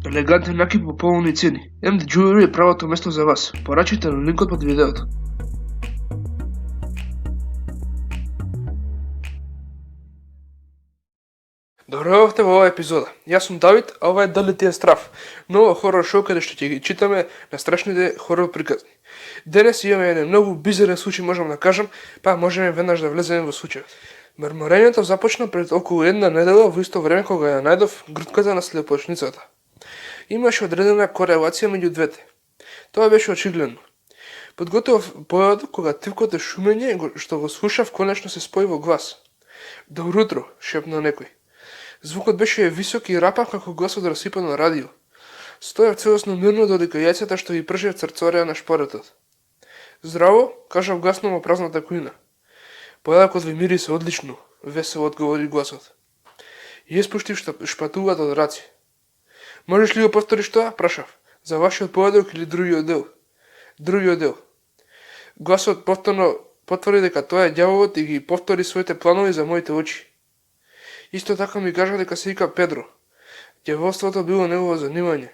Елегантен накид по поволни цени. MD Jewelry е правото место за вас. Порачите на линкот под видеото. Добро во оваа епизода. Јас сум Давид, а ова е Дали ти е страв. Ново хорор шоу каде што ќе ги читаме на страшните хорор приказни. Денес имаме еден многу бизарен случај, можам да кажам, па можеме веднаш да влеземе во случајот. Мрморењето започна пред околу една недела во исто време кога ја најдов грутката на слепоочницата. Имаше одредена корелација меѓу двете. Тоа беше очигледно. Подготвив појадок кога тивкото шумење што го слушав конечно се спои во глас. Добро утро, шепна некој. Звукот беше висок и рапав како гласот расипано радио. Стоев целосно мирно додека јајцата што ги пржев црцореа на шпоретот. Здраво, кажав гласно во празната кујна. Појадокот ви мирисе одлично, весело одговори гласот. И испуштив шпатулата од раци. Можеш ли го повториш тоа? Прашав. За вашиот појадок или другиот дел? Другиот дел. Гласот повторно потврди дека тоа е ѓаволот и ги повтори своите планови за моите очи. Исто така ми кажа дека се вика Педро. Ѓаволството било негово занимање.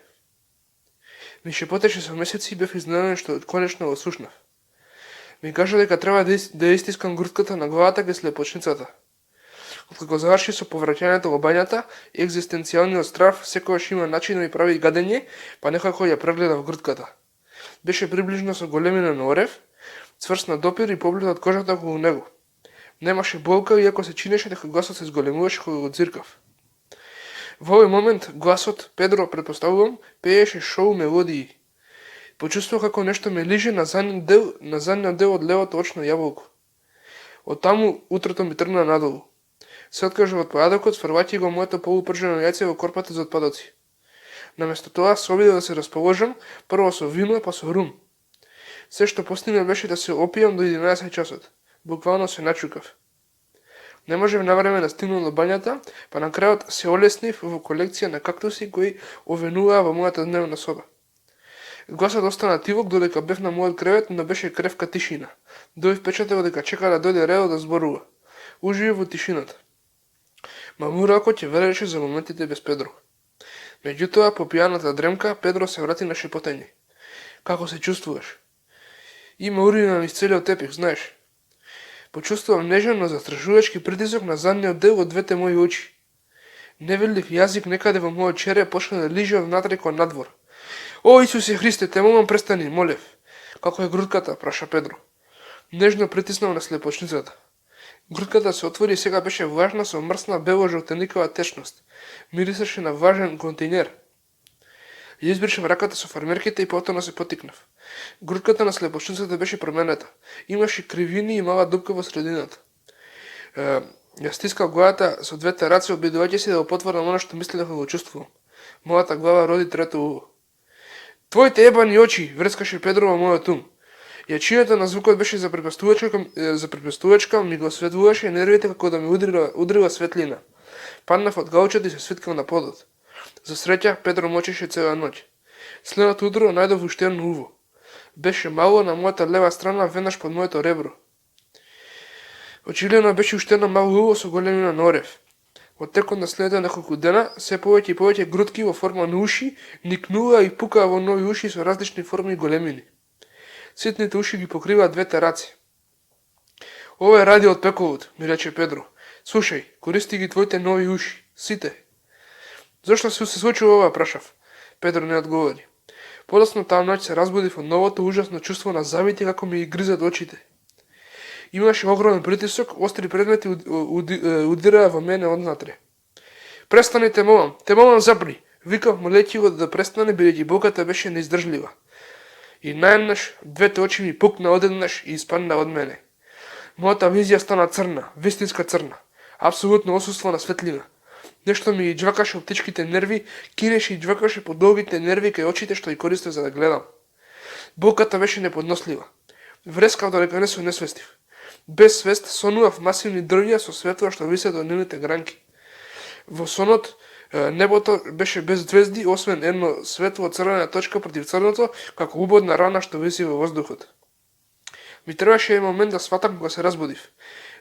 Ми шепотеше со месеци и бев изненаден што конечно го слушнав. Ми кажа дека треба да истискам грутката на главата кај слепочницата. Откако заврши со повраќањето во бањата, екзистенцијалниот страв секогаш има начин да ми прави гадење, па некако ја прегледав грутката. Беше приближно со големина на орев, цврст на допир и поглед од кожата околу него. Немаше болка, иако се чинеше дека гласот се зголемуваше кога го циркав. Во овој момент гласот, Педро, претпоставувам, пееше шоу мелодии. Почувствував како нешто ме лиже на задниот дел од левото очно јаболко. Од таму утрото ми тргна надолу. Се откажав од појадокот, сврваќи го моето полупржено јајце во корпата за отпадоци. Наместо тоа се обидов да се расположам, прво со вино, па со рум. Се што постигнав беше да се опијам до 11 часот. Буквално се начукав. Не можев навреме да стигнам до бањата, па на крајот се олеснив во колекција на кактуси кои овенуваа во мојата дневна соба. Гласот остана тивок додека бев на мојот кревет, но беше кревка тишина. Дојав впечатено дека чека да дојде редот да зборува. Уживив во тишината. Мамуракот ќе велеше за моментите без Педро. Меѓутоа, по пијаната дремка, Педро се врати на шепотење. Како се чувствуваш? Има урина низ целиот тепих, знаеш. Почувствувам нежен, но застрашувачки притисок на задниот дел од двете мои очи. Невидлив јазик некаде во мојот череп почна да лиже внатре кон надвор. О, Исусе Христе, те молам престани, молев. Како е грутката, праша Педро. Нежно притиснав на слепочницата. Грутката се отвори и сега беше влажна со мрсна бело-жолтеникова течност. Мирисеше на важен контейнер. Ја избришав раката со фармерките и повторно се потикнав. Грутката на слепочницата беше променета. Имаше кривини и мала дупка во средината. Ја стискав главата со двете раце, обидувајќи се да го потворам она што мислев да го чувствувам. Мојата глава роди трето уво. Твоите ебани очи, врескаше Педро во мојот ум. Јачината на звукот беше запрепестувачка, ми го осветлуваше нервите како да ми удрила светлина. Паднав од галчот и се свиткав на подот. За среќа, Педро мочеше цела ноќ. Следното утро најдов уште едно уво. Беше мало на мојата лева страна, веднаш под моето ребро. Очигледно беше уште едно мало уво со големина на орев. Од текот на следните неколку дена, се повеќе и повеќе грутки во форма на уши никнуваа и пукаа во нови уши со различни форми и големини. Ситните уши ги покриваат двете раце. Ова е радио од пеколот, ми рече Педро. Слушај, користи ги твоите нови уши, сите. Зошто се случува ова, прашав. Педро не одговори. Подоцна таа ноќ се разбудив од новото ужасно чувство на завити како ми ги гризат очите. Имаше огромен притисок, остри предмети удираа во мене однатре. Престани, те молам запри, викав молејќи го да престане, бидејќи болката беше неиздржлива. И наеднаш двете очи ми пукна одеднаш и испадна од мене. Мојата визија стана црна, вистинска црна, апсолутно отсуство на светлина. Нешто ми џвакаше оптичките нерви, кинеше и џвакаше по долгите нерви кај очите што ги користев за да гледам. Болката беше неподнослива. Врескав додека не се несвестив. Без свест сонував масивни дрвја со светла што висеат од нивните гранки. Во сонот небото беше без звезди, освен едно светло црвена точка против црното, како убодна рана што виси во воздухот. Ми требаше еден момент да сватам кога се разбудив.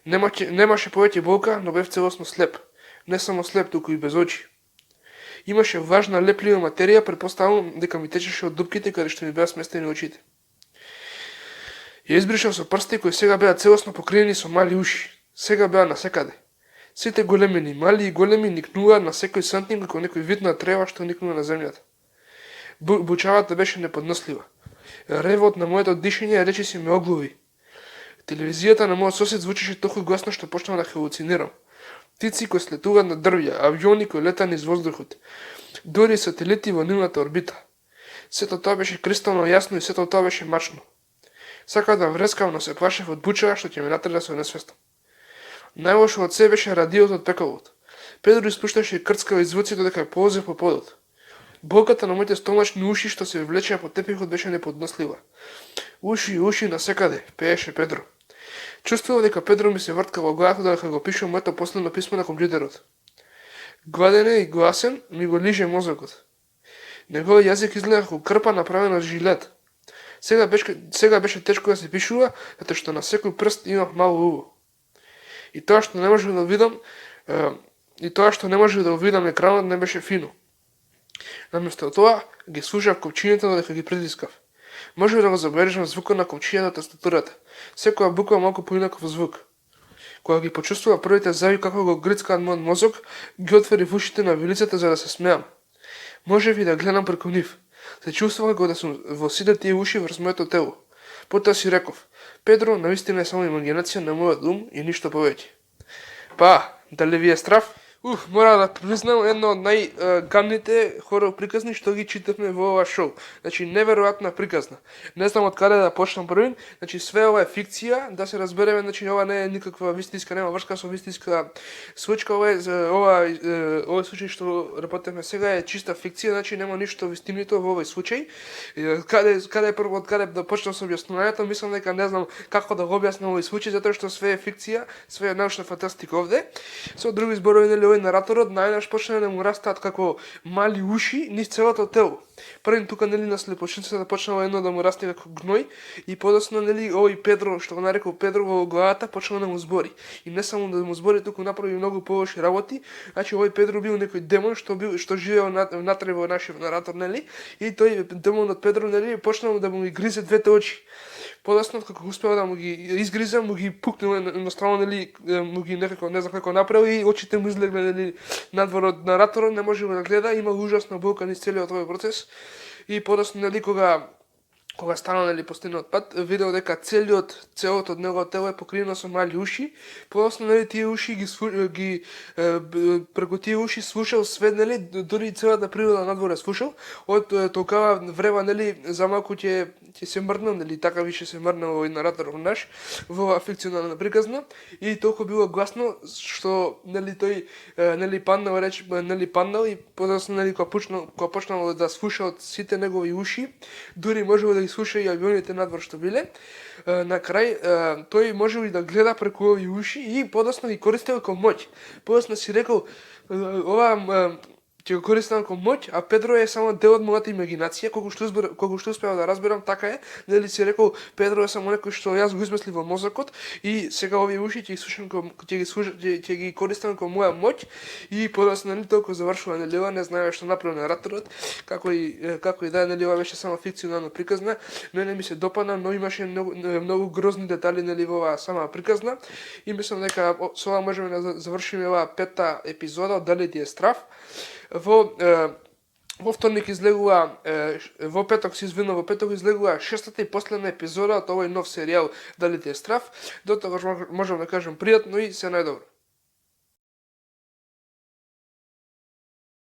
Немаше повеќе болка, но бев целосно слеп. Не само слеп, туку и без очи. Имаше важна леплива материја, претпоставувам дека ми течеше од дупките каде што ми беа сместени очите. Ја избришав со прсти кои сега беа целосно покриени со мали уши. Сега беа насекаде. Сите големини, мали и големи никнуваа на секој сантим како некој вид на трева што никнува на земјата. Бучавата беше неподнослива. Ревот на моето дишење речиси ме оглуви. Телевизијата на мојот сосед звучеше толку гласно што почнав да халуцинирам. Птици кои слетуваат на дрвја, авиони кои летаа низ воздухот, дури сателити во нивната орбита. Сето тоа беше кристално јасно и сето тоа беше мачно. Сакав да врескам, но се плашев од бучава што ќе ме натера со несвестам. Најлошо од се беше радиото од пекалот. Педро испушташе крцкави звуци додека ползе по подот. Болката на моите стомачни уши што се влечеа по тепихот беше неподнослива. Уши, уши насекаде, пееше Педро. Чувствував дека Педро ми се вртка во главата додека го пишувам моето последно писмо на компјутерот. Гладен и гласен ми го лиже мозокот. Неговиот јазик изгледа како крпа направена од жилет. Сега беше тешко да се пишува, затоа што на секој прст имав мало уво. И тоа што не можев да видам екранот не беше фино. Наместо тоа ги слушав копчињата додека ги притискав. Можев да го забележам звукот на копчињата од тастатурата. Секоја буква малку поинаков звук. Кога ги почувствува првите зави како го грицкаат мојот мозок, ги отворив ушите на вилицата за да се смеам. Можев и да гледам преку нив. Се чувствував како да сум во сите тие уши врз моето тело. Потоа си реков: Педро навистина е само имагинација на мојот ум и ништо повеќе. Па, дали ви е страв? Мора да признам едно од најгамните хорор приказни што ги читавме во ова шоу. Значи, неверојатна приказна. Не знам од каде да почнам првин. Значи, све ова е фикција, да се разбереме, значи ова не е никаква вистинска, нема врска со вистинска случка, овој случај што работевме сега е чиста фикција, значи нема ништо вистинито во овој случај. Каде прво од каде да почнам со објаснувањето, мислам дека не знам како да го објаснам овој случај затоа што све е фикција, све е научна фантастика овде. Со други зборови, овој нараторот најнаш почна да му растаат како мали уши низ целото тело. Првин тука на слепошницата почнало едно да му расте како гној и подоцна овој Педро, што го нарекол Педро во главата, почнало да му збори. И не само да му збори, туку направи многу полоши работи. Значи овој Педро бил некој демон што живеел натре во нашиот наратор, и тој демонот Педро, почнал да му ги гризе двете очи. Подоцна како успеа да му ги изгризе, му ги пукнува едноставно, му ги некако не знам како направи и очите му излегле надвор од нараторот, не може да гледа, има ужасна болка низ целиот овој процес. И подоцна кога стана последниот пат, видел дека целото од неговото тело е покриено со мали уши. Подоцна тие уши преку тие уши слушал свет, дури целата природа надворе слушал. Од толкава време за малку ќе се мрднал, така више се мрднал овој наратор наш во фикционална приказна и толку било гласно што тој паднал и подоцна кога почнал да слуша од сите негови уши, дури можел да ги слуша и авионите надвор што биле. На крај тој можел и да гледа преку овие уши и подоцна ги користел како моќ. Подоцна си рекол ова ќе го користам како моќ, а Педро е само дел од мојата имагинација, колку што успеав да разберам, така е. Си рекол Педро е само некој што јас го измислив во мозокот и сега овие уши ќе ги користам како моја моќ и подоцна толку завршува не знаеме што направи нараторот, како и да ова беше само фикционална приказна. Мене ми се допадна, но имаше многу грозни детали во оваа сама приказна и мислам дека со ова можеме да завршиме оваа 5-та епизода од Дали ти е страв. Во вторник излегува, во петок излегува 6-та и последна епизода од овој нов серијал Дали ти е страв. До тогаш можам да кажам пријатно и се најдобро.